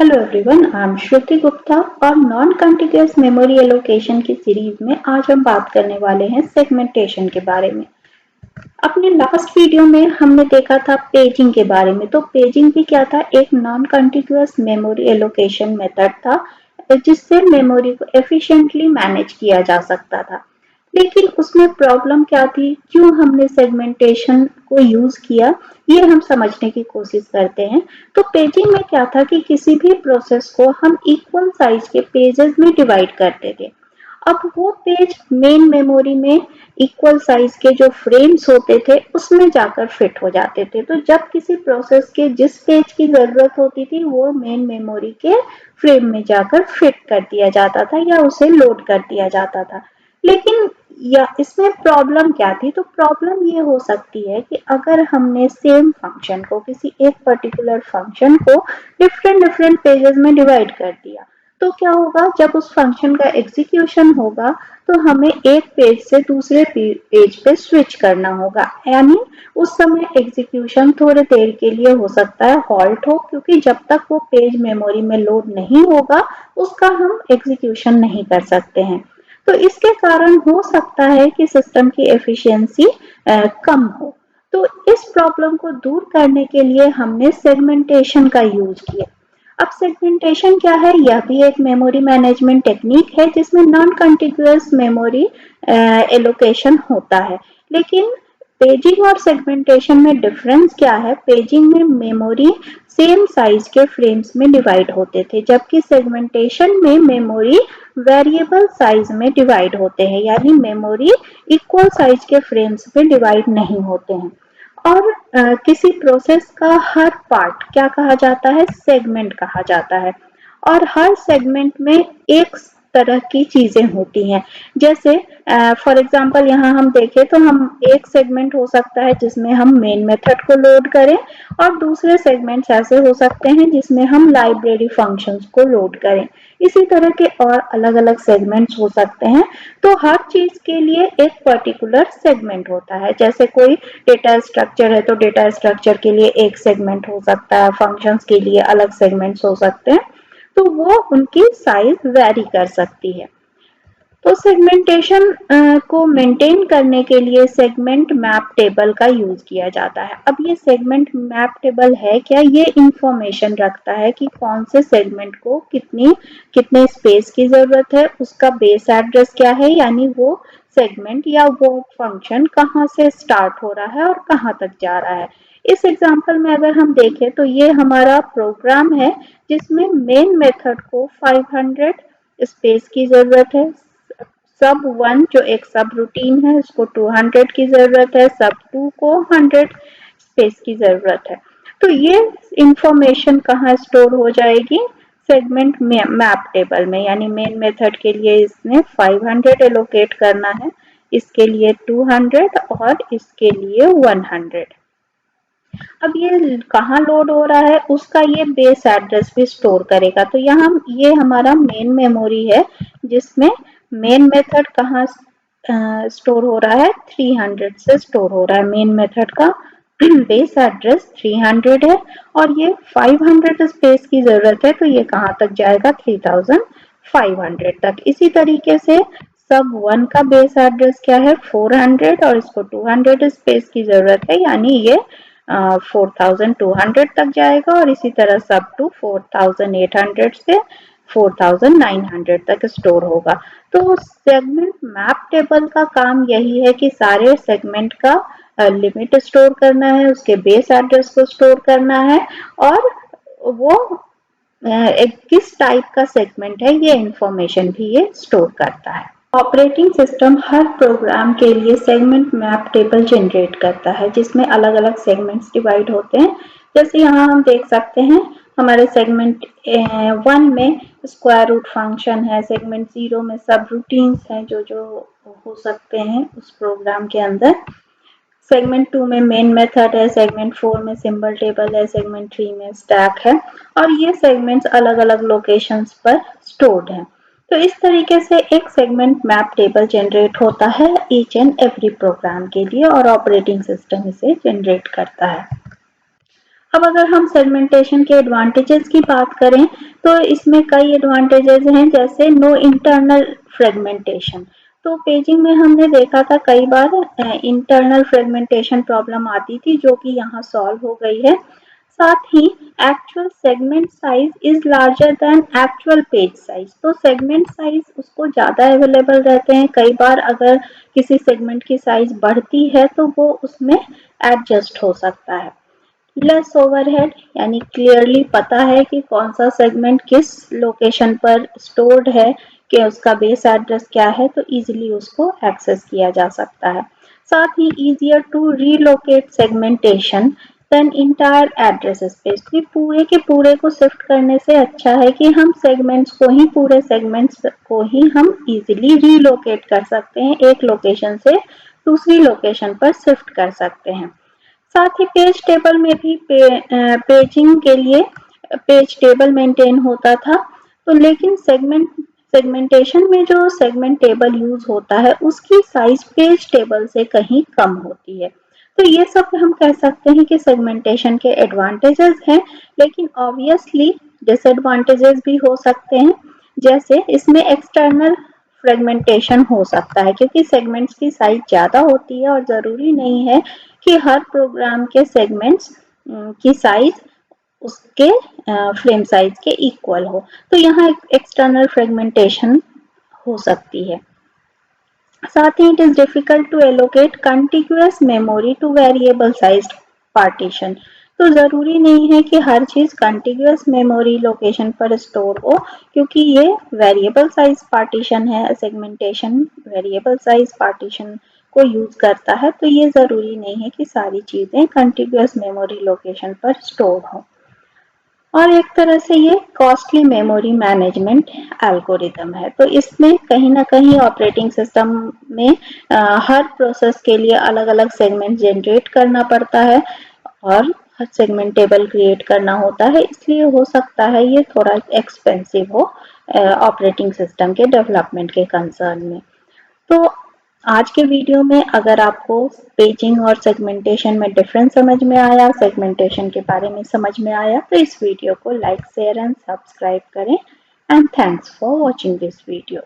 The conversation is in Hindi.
हेलो एवरीवन, आई एम श्रुति गुप्ता और नॉन कंटिन्यूअस मेमोरी एलोकेशन की सीरीज में आज हम बात करने वाले हैं सेगमेंटेशन के बारे में। अपने लास्ट वीडियो में हमने देखा था पेजिंग के बारे में। तो पेजिंग भी क्या था? एक non continuous memory allocation method था जिससे मेमोरी को एफिशिएंटली मैनेज किया जा सकता था। लेकिन उसमें प्रॉब्लम क्या थी, क्यों हमने सेगमेंटेशन को यूज किया, ये हम समझने की कोशिश करते हैं। तो पेजिंग में क्या था कि किसी भी प्रोसेस को हम इक्वल साइज के पेजेस में डिवाइड करते थे। अब वो पेज मेन मेमोरी में इक्वल साइज के जो फ्रेम्स होते थे उसमें जाकर फिट हो जाते थे। तो जब किसी प्रोसेस के जिस पेज की जरूरत होती थी वो मेन मेमोरी के फ्रेम में जाकर फिट कर दिया जाता था या उसे लोड कर दिया जाता था। लेकिन या इसमें प्रॉब्लम क्या थी? तो प्रॉब्लम ये हो सकती है कि अगर हमने सेम फंक्शन को, किसी एक पर्टिकुलर फंक्शन को डिफरेंट डिफरेंट पेजेस में डिवाइड कर दिया, तो क्या होगा? जब उस फंक्शन का एग्जीक्यूशन होगा तो हमें एक पेज से दूसरे पेज पे स्विच करना होगा। यानी उस समय एग्जीक्यूशन थोड़ी देर के लिए हो सकता है हॉल्ट हो, क्योंकि जब तक वो पेज मेमोरी में लोड नहीं होगा उसका हम एग्जीक्यूशन नहीं कर सकते हैं। तो इसके कारण हो सकता है कि सिस्टम की एफिशिएंसी कम हो। तो इस प्रॉब्लम को दूर करने के लिए हमने सेगमेंटेशन का यूज किया। अब सेगमेंटेशन क्या है? यह भी एक मेमोरी मैनेजमेंट टेक्निक है जिसमें नॉन कंटिन्यूअस मेमोरी एलोकेशन होता है। लेकिन पेजिंग और सेगमेंटेशन में डिफरेंस क्या है? पेजिंग में मेमोरी सेम साइज के फ्रेम्स में डिवाइड होते थे, जबकि सेगमेंटेशन में मेमोरी वेरिएबल साइज में डिवाइड होते हैं, यानी मेमोरी इक्वल साइज के फ्रेम्स में डिवाइड नहीं होते हैं। और किसी प्रोसेस का हर पार्ट क्या कहा जाता है? सेगमेंट कहा जाता है। और हर सेगमेंट में एक तरह की चीजें होती हैं। जैसे फॉर एग्जांपल यहाँ हम देखें तो हम एक सेगमेंट हो सकता है जिसमें हम मेन मेथड को लोड करें, और दूसरे सेगमेंट्स ऐसे हो सकते हैं जिसमें हम लाइब्रेरी फंक्शंस को लोड करें। इसी तरह के और अलग अलग सेगमेंट्स हो सकते हैं। तो हर चीज के लिए एक पर्टिकुलर सेगमेंट होता है। जैसे कोई डेटा स्ट्रक्चर है तो डेटा स्ट्रक्चर के लिए एक सेगमेंट हो सकता है, फंक्शंस के लिए अलग सेगमेंट्स हो सकते हैं। तो वो उनकी साइज वेरी कर सकती है। तो सेगमेंटेशन को मेंटेन करने के लिए सेगमेंट मैप टेबल का यूज किया जाता है। अब ये सेगमेंट मैप टेबल है क्या? ये इंफॉर्मेशन रखता है कि कौन से सेगमेंट को कितने स्पेस की जरूरत है, उसका बेस एड्रेस क्या है, यानी वो सेगमेंट या वो फंक्शन कहाँ से स्टार्ट हो रहा है और कहाँ तक जा रहा है। इस एग्जांपल में अगर हम देखें तो ये हमारा प्रोग्राम है जिसमें मेन मेथड को 500 स्पेस की जरूरत है। सब वन जो एक सब रूटीन है उसको 200 की जरूरत है, सब टू को 100 स्पेस की जरूरत है। तो ये इंफॉर्मेशन कहाँ स्टोर हो जाएगी? सेगमेंट मैप टेबल में। यानी मेन मेथड के लिए इसने 500 एलोकेट करना है, इसके लिए 200 और इसके लिए 100। अब ये कहाँ लोड हो रहा है उसका ये बेस एड्रेस भी स्टोर करेगा। तो यहाँ ये हमारा मेन मेमोरी है जिसमें मेन मेथड कहाँ स्टोर हो रहा है? 300 से स्टोर हो रहा है। मेन मेथड का बेस एड्रेस 300 है और ये 500 स्पेस की जरूरत है, तो ये कहाँ तक जाएगा? 3500 तक। इसी तरीके से सब वन का बेस एड्रेस क्या है? 400 और इसको 200 स्पेस की जरूरत है, यानी ये 4200 तक जाएगा। और इसी तरह सब टू 4800 से 4900 तक स्टोर होगा। तो सेगमेंट मैप टेबल का काम यही है कि सारे सेगमेंट का लिमिट स्टोर करना है, उसके बेस एड्रेस को स्टोर करना है, और वो एक किस टाइप का सेगमेंट है ये इंफॉर्मेशन भी ये स्टोर करता है। ऑपरेटिंग सिस्टम हर प्रोग्राम के लिए सेगमेंट मैप टेबल जनरेट करता है जिसमें अलग अलग सेगमेंट्स डिवाइड होते हैं। जैसे यहाँ हम देख सकते हैं हमारे सेगमेंट 1 में स्क्वायर रूट फंक्शन है, सेगमेंट 0 में सब रूटीन्स हैं जो जो हो सकते हैं उस प्रोग्राम के अंदर, सेगमेंट 2 में मेन मेथड है, सेगमेंट 4 में सिंबल टेबल है, सेगमेंट 3 में स्टैक है, और ये सेगमेंट्स अलग अलग लोकेशंस पर स्टोर्ड हैं। तो इस तरीके से एक सेगमेंट मैप टेबल जनरेट होता है ईच एंड एवरी प्रोग्राम के लिए और ऑपरेटिंग सिस्टम इसे जनरेट करता है। अब अगर हम सेगमेंटेशन के एडवांटेजेस की बात करें तो इसमें कई एडवांटेजेस हैं, जैसे नो इंटरनल फ्रेगमेंटेशन। तो पेजिंग में हमने देखा था कई बार इंटरनल फ्रेगमेंटेशन प्रॉब्लम आती थी, जो कि यहाँ सॉल्व हो गई है। साथ ही actual segment size is larger than actual page size. तो सेगमेंट साइज उसको ज्यादा अवेलेबल रहते हैं। कई बार अगर किसी सेगमेंट की साइज बढ़ती है तो वो उसमें एडजस्ट हो सकता है। लेस ओवरहेड, यानी क्लियरली पता है कि कौन सा सेगमेंट किस लोकेशन पर स्टोर्ड है, कि उसका बेस एड्रेस क्या है, तो इजीली उसको एक्सेस किया जा सकता है। साथ ही easier to relocate segmentation than entire address space. कि पूरे के पूरे को शिफ्ट करने से अच्छा है कि हम सेगमेंट्स को ही, पूरे सेगमेंट्स को ही हम इजीली रीलोकेट कर सकते हैं, एक लोकेशन से दूसरी लोकेशन पर शिफ्ट कर सकते हैं। साथ ही पेज टेबल में भी पेजिंग के लिए पेज टेबल मेंटेन होता था। तो लेकिन सेगमेंटेशन में जो सेगमेंट टेबल यूज होता है उसकी साइज पेज टेबल से कहीं कम होती है। तो ये सब हम कह सकते हैं कि सेगमेंटेशन के एडवांटेजेस हैं, लेकिन ऑब्वियसली डिसएडवांटेजेस भी हो सकते हैं। जैसे इसमें एक्सटर्नल फ्रेगमेंटेशन हो सकता है, क्योंकि सेगमेंट्स की साइज ज्यादा होती है और जरूरी नहीं है कि हर प्रोग्राम के सेगमेंट्स की साइज उसके फ्रेम साइज के इक्वल हो। तो यहाँ एक्सटर्नल फ्रेगमेंटेशन हो सकती है। साथ ही it is difficult to allocate continuous memory to variable sized partition. तो जरूरी नहीं है कि हर चीज कंटिन्यूअस मेमोरी लोकेशन पर स्टोर हो, क्योंकि ये वेरिएबल साइज पार्टीशन है, सेगमेंटेशन वेरिएबल साइज पार्टीशन को यूज करता है। तो ये जरूरी नहीं है कि सारी चीजें कंटिन्यूअस मेमोरी लोकेशन पर स्टोर हो। और एक तरह से ये कॉस्टली मेमोरी मैनेजमेंट एल्गोरिदम है। तो इसमें कहीं ना कहीं ऑपरेटिंग सिस्टम में हर प्रोसेस के लिए अलग अलग सेगमेंट जनरेट करना पड़ता है और हर सेगमेंट टेबल क्रिएट करना होता है, इसलिए हो सकता है ये थोड़ा एक्सपेंसिव हो ऑपरेटिंग सिस्टम के डेवलपमेंट के कंसर्न में। तो आज के वीडियो में अगर आपको पेजिंग और सेगमेंटेशन में डिफरेंस समझ में आया, सेगमेंटेशन के बारे में समझ में आया, तो इस वीडियो को लाइक, शेयर एंड सब्सक्राइब करें। And thanks for watching this video.